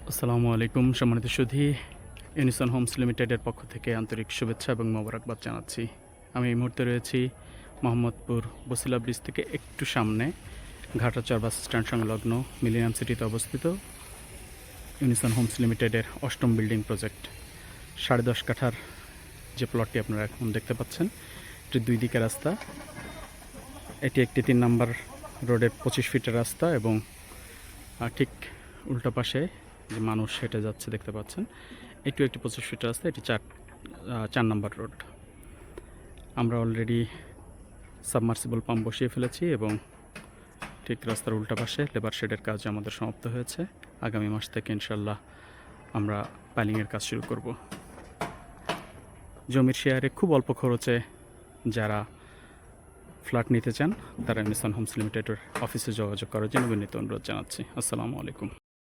আসসালামু আলাইকুম সম্মানিত সুধী, ইউনিসন হোমস লিমিটেডের পক্ষ থেকে আন্তরিক শুভেচ্ছা এবং মোবারকবাদ জানাচ্ছি। আমি এই মুহূর্তে রয়েছি মোহাম্মদপুর বসিলা ব্রিজ থেকে একটু সামনে ঘাটাচর বাস স্ট্যান্ড সংলগ্ন মিলেনিয়াম সিটিতে অবস্থিত ইউনিসন হোমস লিমিটেডের 8ম বিল্ডিং প্রজেক্ট 10.5 কাঠার যে প্লটটি আপনারা এখন দেখতে পাচ্ছেন, এটি 2 দিকের রাস্তা। এটি একটি 3 নম্বর রোডের 25 ফিটের রাস্তা এবং ঠিক উল্টো পাশে যে মানুষ হেঁটে যাচ্ছে দেখতে পাচ্ছেন, একটু 25 ফিট রাস্তা। এটি 4 নম্বর রোড। আমরা অলরেডি সাবমার্সিবল পাম্প বসিয়ে ফেলেছি এবং ঠিক রাস্তার উল্টা পাশে লেবার শেডের কাজ আমাদের সমাপ্ত হয়েছে। আগামী মাস থেকে ইনশাল্লাহ আমরা পাইলিংয়ের কাজ শুরু করব। জমির শেয়ারে খুব অল্প খরচে যারা ফ্ল্যাট নিতে চান তারা ইউনিসন হোমস লিমিটেডের অফিসে যোগাযোগ করার জন্য বিনীত অনুরোধ জানাচ্ছি। আসসালামু আলাইকুম।